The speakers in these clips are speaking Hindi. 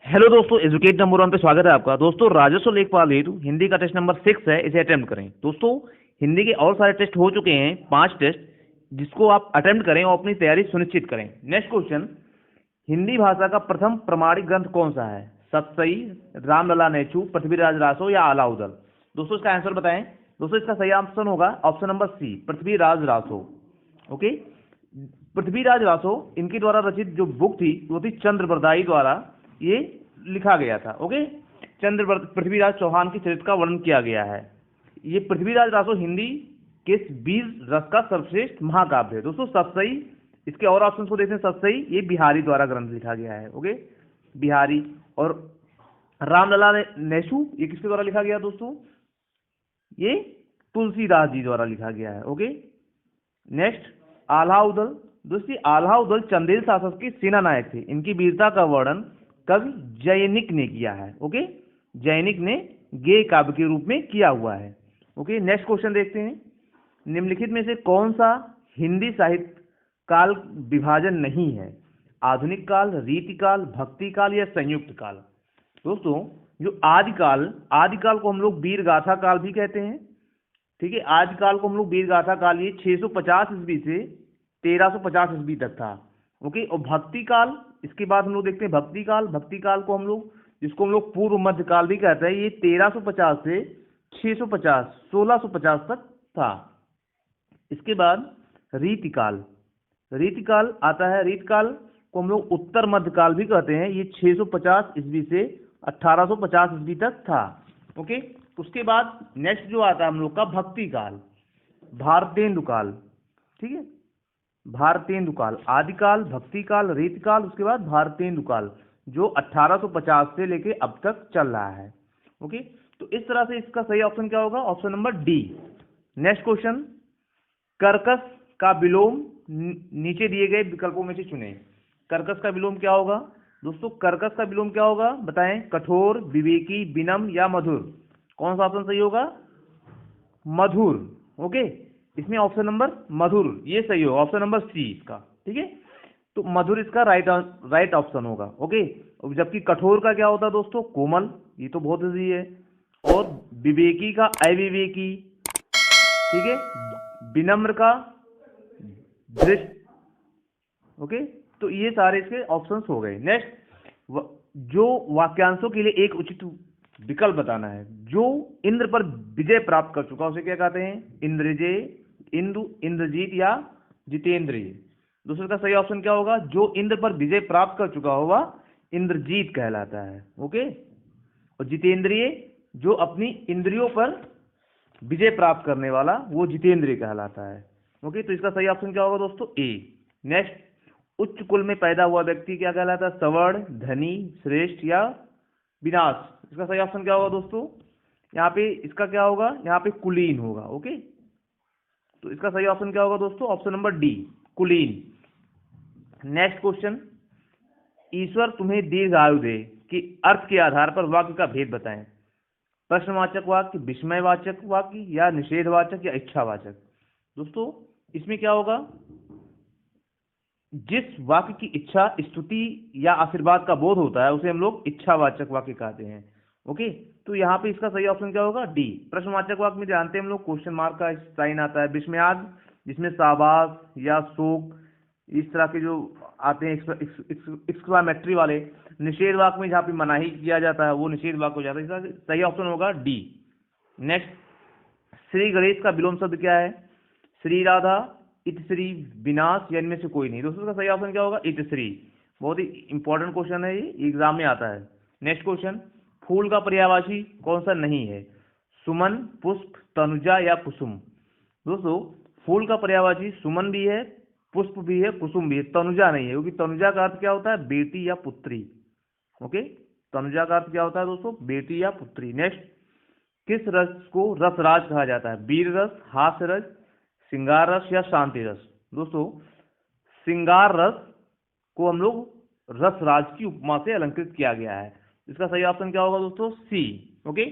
हेलो दोस्तों, एजुकेट नंबर 1 पे स्वागत है आपका। दोस्तों, राजस्व लेखपाल हेतु हिंदी का टेस्ट नंबर 6 है, इसे अटेम्प्ट करें। दोस्तों, हिंदी के और सारे टेस्ट हो चुके हैं, 5 टेस्ट, जिसको आप अटेम्प्ट करें और अपनी तैयारी सुनिश्चित करें। नेक्स्ट क्वेश्चन, हिंदी भाषा का प्रथम प्रमाणिक ग्रंथ कौन सा है? सतसई, रामलला नेचू, पृथ्वीराज रासो या आलाउदल? दोस्तों, इसका आंसर बताएं। दोस्तों, इसका सही ऑप्शन होगा option number C, Prithviraj Raso. Okay, Prithviraj Raso, इनके द्वारा रचित जो बुक थी वो थी चंद्रबरदाई द्वारा ये लिखा गया था। ओके, पृथ्वीराज चौहान की चरित्र का वर्णन किया गया है। ये पृथ्वीराज रासो हिंदी के 20 रस का सर्वश्रेष्ठ महाकाव्य है। दोस्तों, सतसई, इसके और ऑप्शन को देखते हैं। सतसई ये बिहारी द्वारा ग्रंथ लिखा गया है। ओके, बिहारी। और रामलला नेशु, ये किसके द्वारा लिखा गया दोस्तों? ये तुलसीदास जी द्वारा लिखा गया है। Okay, next, Alha Udal. दोस्तों, आल्हा उदल चंदेल शासक के सेना नायक थे। इनकी वीरता का वर्णन कवि जैनिक ने किया है। ओके, जैनिक ने गेय काव्य के रूप में किया हुआ है। ओके, नेक्स्ट क्वेश्चन देखते हैं। निम्नलिखित में से कौन सा हिंदी साहित्य काल विभाजन नहीं है? आधुनिक काल, रीति काल, भक्ति काल या संयुक्त काल? दोस्तों, जो आदिकाल को हम लोग वीर गाथा काल भी कहते हैं। ठीक है, आदिकाल को हम लोग वीर गाथा काल, ये 650 ईस्वी से 1350 ईस्वी तक था। ओके, और भक्ति काल, इसके बाद हम लोग देखते हैं भक्ति काल को हम लोग, जिसको हम लोग पूर्व मध्य काल भी कहते हैं, ये 1350 से 650 1650 तक था। इसके बाद रीति काल आता है। रीति काल को हम लोग उत्तर मध्य काल भी कहते हैं। ये 650 ईस्वी से 1850 ईस्वी तक था। ओके, उसके बाद नेक्स्ट जो आता है हम लोग का भक्ति काल, भारतेंदु काल। ठीक है, भारतेंदु काल, आदिकाल, भक्ति काल, रीति काल, उसके बाद भारतेंदु काल, जो 1850 से लेके अब तक चल रहा है। ओके, तो इस तरह से इसका सही ऑप्शन क्या होगा? Option number D. Next question, कर्कश का विलोम नीचे दिए गए विकल्पों में से चुनें। कर्कश का विलोम क्या होगा? दोस्तों, कर्कश का विलोम क्या होगा बताएं? कठोर, विवेकी, विनम्र या मधुर? कौन सा ऑप्शन सही होगा? मधुर। ओके, इसमें ऑप्शन नंबर मधुर ये सही होगा, ऑप्शन नंबर सी इसका। ठीक है, तो मधुर इसका राइट ऑप्शन होगा। ओके, जबकि कठोर का क्या होता है दोस्तों? कोमल, ये तो बहुत इजी है। और विवेकी का अविवेकी। ठीक है, विनम्र का दृष्ट। ओके, तो ये सारे इसके ऑप्शंस हो गए। नेक्स्ट, जो वाक्यांशों के लिए एक उचित विकल्प बताना है। जो इंद्र पर विजय प्राप्त कर चुका उसे क्या कहते हैं? इंद्रजय, इंदु, इंद्रजीत या जितेंद्रिय? दूसरे का सही ऑप्शन क्या होगा? जो इंद्र पर विजय प्राप्त कर चुका होगा इंद्रजीत कहलाता है। ओके, और जितेंद्रिय, जो अपनी इंद्रियों पर विजय प्राप्त करने वाला, वो जितेंद्रिय कहलाता है। ओके, तो इसका सही ऑप्शन क्या होगा दोस्तों? ए। नेक्स्ट, उच्च कुल में पैदा हुआ व्यक्ति क्या कहलाता है? सवर्ण, धनी, श्रेष्ठ या विनाश? इसका सही ऑप्शन क्या होगा दोस्तों? यहाँ पे इसका क्या होगा? यहाँ पे कुलीन होगा। ओके, तो इसका सही ऑप्शन क्या होगा दोस्तों? ऑप्शन नंबर डी, कुलीन। नेक्स्ट क्वेश्चन, ईश्वर तुम्हें दीर्घायु दे कि अर्थ के आधार पर वाक्य का भेद बताएं। प्रश्नवाचक वाक्य, विस्मयवाचक वाक्य या निषेधवाचक या इच्छावाचक? दोस्तों, इसमें क्या होगा? जिस वाक्य की इच्छा, स्तुति या आशीर्वाद का बोध होता है उसे हम लोग इच्छावाचक वाक्य कहते हैं। ओके, तो यहाँ पे इसका सही ऑप्शन क्या होगा? डी। प्रश्नवाचक वाक्य में जानते हैं हम लोग क्वेश्चन मार्क का साइन आता है। विस्मयाद, जिसमें शाबाश या शोक, इस तरह के जो आते हैं एक्सक्लामेटरी वाले। निषेध वाक्य में जहाँ पे मनाही किया जाता है वो निषेध वाक्य हो जाता है। इसका सही ऑप्शन होगा डी। नेक्स्ट, श्री गणेश का विलोम शब्द क्या है? श्री राधा, इतश्री, विनाश या इनमें से कोई नहीं? दोस्तों, इसका सही ऑप्शन क्या होगा? इतश्री। बहुत ही इंपॉर्टेंट क्वेश्चन है, ये एग्जाम में आता है। नेक्स्ट क्वेश्चन, फूल का पर्यायवाची कौन सा नहीं है? सुमन, पुष्प, तनुजा या कुसुम? दोस्तों, फूल का पर्यायवाची सुमन भी है, पुष्प भी है, कुसुम भी है, तनुजा नहीं है, क्योंकि तनुजा का अर्थ क्या होता है? बेटी या पुत्री। ओके, तनुजा का अर्थ क्या होता है दोस्तों? बेटी या पुत्री। नेक्स्ट, किस रस को रसराज कहा जाता है? वीर रस, हास्य रस, श्रृंगार रस या शांति रस? दोस्तों, श्रृंगार रस को हम लोग रसराज की उपमा से अलंकृत किया गया है। इसका सही ऑप्शन क्या होगा दोस्तों? सी। ओके,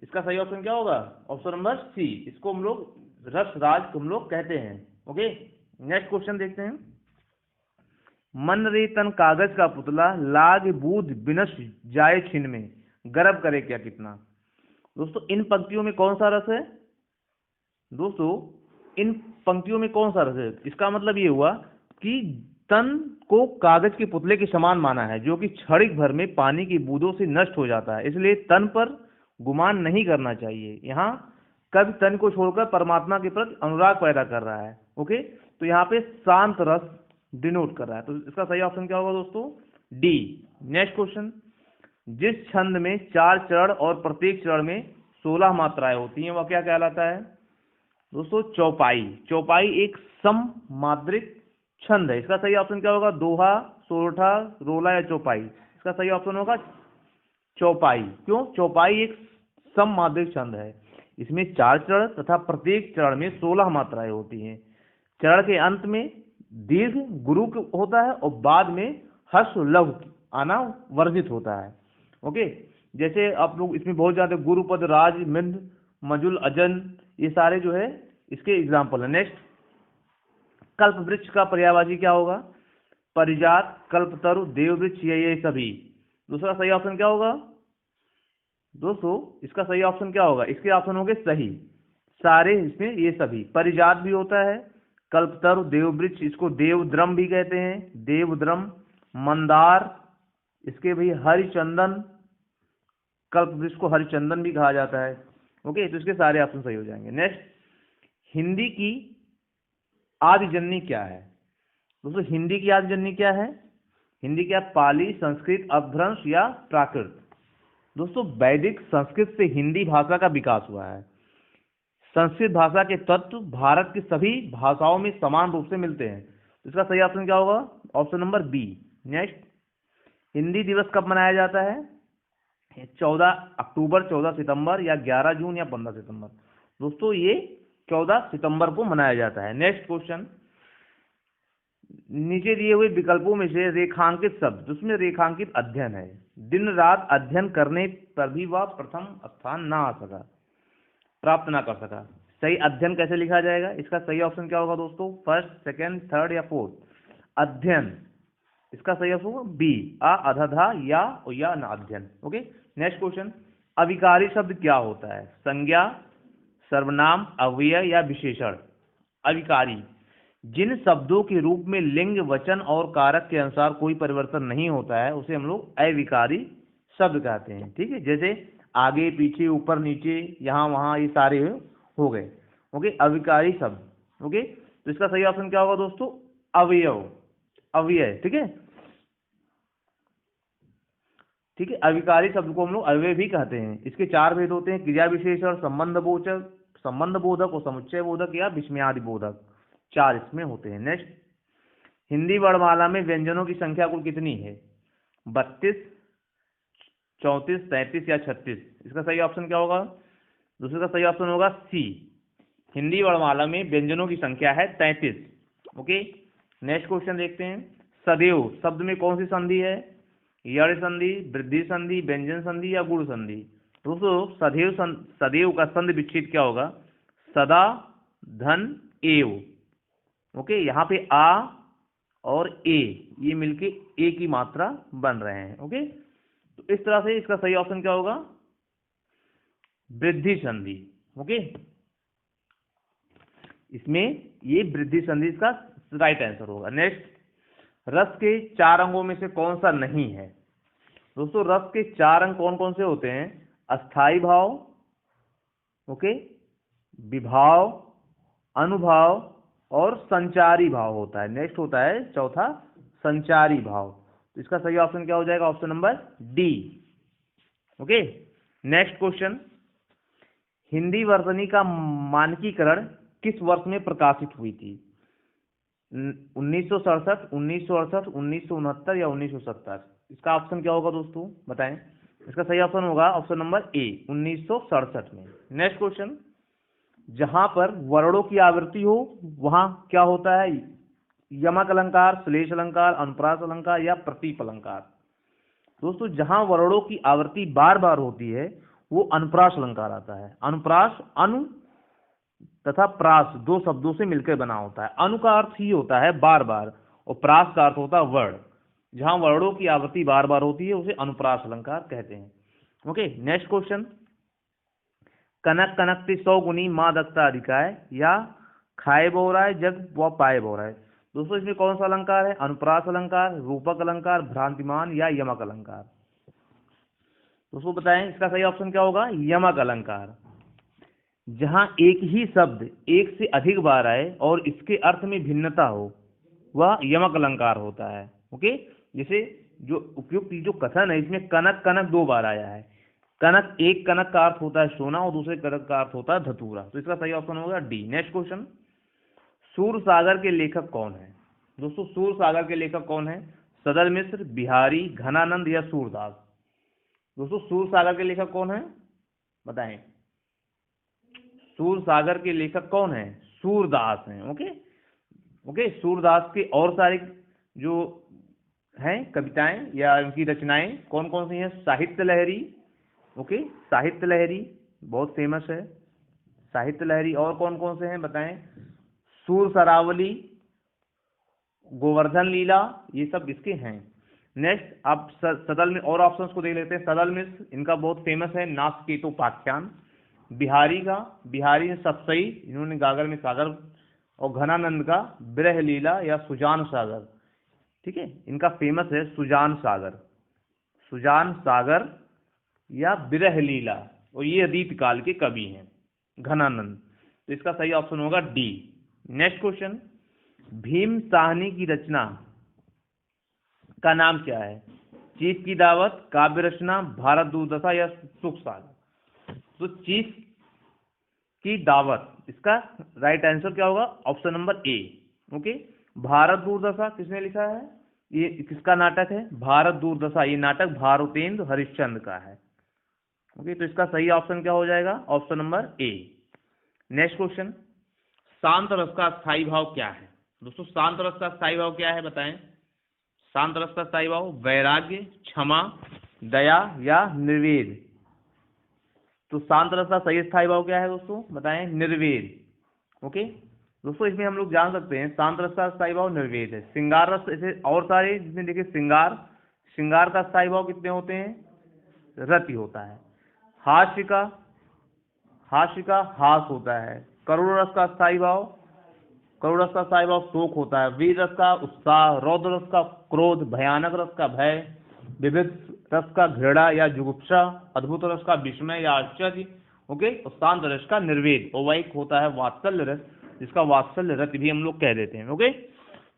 इसका सही ऑप्शन क्या होगा? Option number C. इसको हम लोग रसराज हम लोग कहते हैं। ओके, नेक्स्ट क्वेश्चन देखते हैं। मन रे तन कागज का पुतला, लाग बूझ बिनस जाए छिन में, गर्व करे क्या कितना। दोस्तों इन पंक्तियों में कौन सा रस है? दोस्तों इन पंक्तियों में कौन सा रस है? इसका मतलब ये हुआ कि तन को कागज के पुतले के समान माना है, जो कि क्षणिक भर में पानी की बूंदों से नष्ट हो जाता है, इसलिए तन पर गुमान नहीं करना चाहिए। यहाँ कवि तन को छोड़कर परमात्मा के प्रति अनुराग पैदा कर रहा है। ओके, तो यहाँ पे शांत रस डिनोट कर रहा है, तो इसका सही ऑप्शन क्या होगा दोस्तों? डी। नेक्स्ट क्वेश्चन, जिस छंद में 4 चरण और प्रत्येक चरण में 16 मात्राएं होती हैं वह क्या कहलाता है? दोस्तों चौपाई। चौपाई एक सममात्रिक छंद है। इसका सही ऑप्शन क्या होगा? दोहा, सोरठा, रोला या चौपाई? इसका सही ऑप्शन होगा चौपाई। क्यों? चौपाई एक सममात्रिक छंद है, इसमें 4 चरण तथा प्रत्येक चरण में 16 मात्राएं होती हैं। चरण के अंत में दीर्घ गुरु होता है और बाद में हर्ष लघु आना वर्जित होता है। ओके, जैसे आप लोग इसमें बहुत ज्यादा गुरुपद, राज, मिंद, मजुल, अजन, ये सारे जो है इसके एग्जाम्पल है। नेक्स्ट, कल्प वृक्ष का पर्यायवाची क्या होगा? परिजात, कल्पतरु, देववृक्ष, ये सभी। दूसरा सही ऑप्शन क्या होगा? दोस्तों इसका सही ऑप्शन क्या होगा? इसके ऑप्शन होंगे सही सारे, इसमें ये सभी। परिजात भी होता है, कल्पतरु, देववृक्ष, इसको देवद्रम भी कहते हैं, देवद्रम, मंदार, इसके भी हरिचंदन, कल्प वृक्ष को हरिचंदन भी कहा जाता है। ओके, तो इसके सारे ऑप्शन सही हो जाएंगे। नेक्स्ट, हिंदी की आदि जननी क्या है? दोस्तों हिंदी की आदि जननी क्या है? हिंदी क्या? पाली, संस्कृत, अपभ्रंश या प्राकृत? दोस्तों वैदिक संस्कृत से हिंदी भाषा का विकास हुआ है। संस्कृत भाषा के तत्व भारत की सभी भाषाओं में समान रूप से मिलते हैं। इसका सही ऑप्शन क्या होगा? Option number B. Next, Hindi Diwas कब मनाया जाता है? 14 अक्टूबर, 14 सितंबर या 11 जून या 15 सितंबर? दोस्तों ये 14 सितंबर को मनाया जाता है। नेक्स्ट क्वेश्चन, नीचे दिए हुए विकल्पों में से रेखांकित शब्द, जिसमें रेखांकित अध्ययन है, दिन रात अध्ययन करने पर भी वह प्रथम स्थान ना आ सका, प्राप्त ना कर सका। सही अध्ययन कैसे लिखा जाएगा? इसका सही ऑप्शन क्या होगा दोस्तों? फर्स्ट, सेकंड, थर्ड या फोर्थ? अध्ययन, इसका सही ऑप्शन होगा बी, अधा या न अध्ययन। ओके, नेक्स्ट क्वेश्चन, अविकारी शब्द क्या होता है? संज्ञा, सर्वनाम, अव्यय या विशेषण? अविकारी जिन शब्दों के रूप में लिंग, वचन और कारक के अनुसार कोई परिवर्तन नहीं होता है उसे हम लोग अविकारी शब्द कहते हैं। ठीक है, जैसे आगे, पीछे, ऊपर, नीचे, यहाँ, वहाँ, ये सारे हो गए। ओके, अविकारी शब्द। ओके, तो इसका सही ऑप्शन क्या होगा दोस्तों? अवयव, अव्यय। ठीक है, ठीक है, अविकारी शब्द को हम लोग अव्यय भी कहते हैं। इसके 4 भेद होते हैं, क्रिया विशेषण, संबंध बोधक, संबंध बोधक और समुच्चय बोधक या विस्मयादि बोधक, 4 इसमें होते हैं। नेक्स्ट, हिंदी वर्णमाला में व्यंजनों की संख्या कुल कितनी है? 32, 34, 33 या 36? इसका सही ऑप्शन क्या होगा? दूसरे का सही ऑप्शन होगा सी, हिंदी वर्णमाला में व्यंजनों की संख्या है 33। ओके, नेक्स्ट क्वेश्चन देखते हैं, सदैव शब्द में कौन सी संधि है? यड़ संधि, वृद्धि संधि, व्यंजन संधि या गुण संधि? दोस्तों सदैव का संधि विच्छेद क्या होगा? सदा, धन, एव। ओके, यहाँ पे आ और ए ये मिलके ए की मात्रा बन रहे हैं। ओके, तो इस तरह से इसका सही ऑप्शन क्या होगा? वृद्धि संधि। ओके, इसमें ये वृद्धि संधि इसका राइट आंसर होगा। नेक्स्ट, रस के 4 अंगों में से कौन सा नहीं है? दोस्तों रस के 4 अंग कौन कौन से होते हैं? अस्थाई भाव, ओके, विभाव, अनुभाव और संचारी भाव होता है। नेक्स्ट होता है चौथा संचारी भाव। तो इसका सही ऑप्शन क्या हो जाएगा? Option number D. Okay, next question, Hindi वर्तनी का मानकीकरण किस वर्ष में प्रकाशित हुई थी? 1967, 1968, 1969 या 1970? इसका ऑप्शन क्या होगा दोस्तों? बताएं। इसका सही ऑप्शन होगा ऑप्शन नंबर ए, 1967 में। नेक्स्ट क्वेश्चन, जहां पर वर्णों की आवृत्ति हो वहां क्या होता है? यमक अलंकार, श्लेष अलंकार, अनुप्रास अलंकार या प्रतीप अलंकार? दोस्तों जहां वर्णों की आवृत्ति बार बार होती है वो अनुप्रास अलंकार आता है। अनुप्रास अनु तथा प्रास 2 शब्दों से मिलकर बना होता है। अनु का अर्थ ही होता है बार बार और प्रास का अर्थ होता है वर्ण, जहां वर्णों की आवृत्ति बार बार होती है उसे अनुप्रास अलंकार कहते हैं। ओके, नेक्स्ट क्वेश्चन, कनक कनकति 100 गुनी माँ दत्ता अधिकाय, या खाए बोराय जग व पाए बोराय। दोस्तों इसमें कौन सा अलंकार है? अनुप्रास अलंकार, रूपक अलंकार, भ्रांतिमान या यमक अलंकार। दोस्तों बताएं इसका सही ऑप्शन क्या होगा? यमक अलंकार। जहां एक ही शब्द एक से अधिक बार आए और इसके अर्थ में भिन्नता हो वह यमक अलंकार होता है। ओके, जैसे जो उपयुक्त जो कथन है इसमें कनक कनक 2 बार आया है। कनक, एक कनक का अर्थ होता है सोना और दूसरे कनक का अर्थ होता है धतूरा, तो इसका सही ऑप्शन होगा डी। नेक्स्ट क्वेश्चन, सूर सागर के लेखक कौन है? दोस्तों सूर सागर के लेखक कौन है? सदल मिश्र, बिहारी, घनानंद या सूरदास। दोस्तों सूर सागर के लेखक कौन है बताएं? सूर सागर के लेखक कौन है? सूरदास हैं। ओके ओके, सूरदास के और सारे जो हैं कविताएं या उनकी रचनाएं कौन कौन सी हैं? साहित्य लहरी, ओके, साहित्य लहरी बहुत फेमस है साहित्य लहरी। और कौन कौन से हैं बताएं? सूर सरावली, गोवर्धन लीला, ये सब इसके हैं। नेक्स्ट आप सदल में और ऑप्शंस को देख लेते हैं। सदल मिश्र, इनका बहुत फेमस है नासकेतोपाख्यान। बिहारी का, बिहारी ने सप्तई, इन्होंने गागर में सागर। और घनानंद का विरह लीला या सुजान सागर, ठीक है, इनका फेमस है सुजान सागर, सुजान सागर या विरह लीला, और ये अतीत काल के कवि हैं घनानंद, तो इसका सही ऑप्शन होगा D. Next question, Bhim Sahni की रचना का नाम क्या है? चीफ की दावत, काव्य रचना, भारत दुर्दशा या सुख सागर। तो चीफ की दावत, इसका राइट आंसर क्या होगा? Option number A. Okay, Bharat दुर्दशा किसने लिखा है? ये किसका नाटक है? भारत दुर्दशा, ये नाटक भारतेंदु हरिश्चंद्र का है। ओके, तो इसका सही ऑप्शन क्या हो जाएगा? Option number A. Next question, शांत रस का स्थायी भाव क्या है? दोस्तों शांत रस का स्थायी भाव क्या है बताएं? शांत रस का स्थायी भाव वैराग्य, क्षमा, दया या निर्वेद। तो शांत रस का सही स्थायी भाव क्या है दोस्तों बताएं? निर्वेद। ओके दोस्तों, इसमें हम लोग जान सकते हैं शांत रस का स्थायी भाव निर्वेद है। श्रृंगार रस, ऐसे और सारे जिसमें देखिए श्रृंगार, श्रृंगार का स्थायी भाव कितने होते हैं? रति होता है। हास्य का हास होता है। करुण रस का स्थायी भाव, करुण रस का स्थायी भाव शोक होता है। वीर रस का उत्साह, रौद्र रस का क्रोध, भयानक रस का भय, विविध रस का घृणा या जुगुप्सा, अद्भुत रस का विस्मय या आश्चर्य। ओके, और शांत रस का निर्वेद, और एक होता है वात्सल्य रस, जिसका वात्सल्य रस भी हम लोग कह देते हैं। ओके,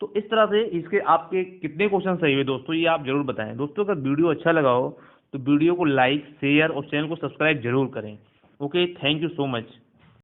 तो इस तरह से इसके आपके कितने क्वेश्चन सही हुए दोस्तों, ये आप जरूर बताएं। दोस्तों अगर वीडियो अच्छा लगा हो तो वीडियो को लाइक, शेयर और चैनल को सब्सक्राइब जरूर करें। Okay, thank you so much.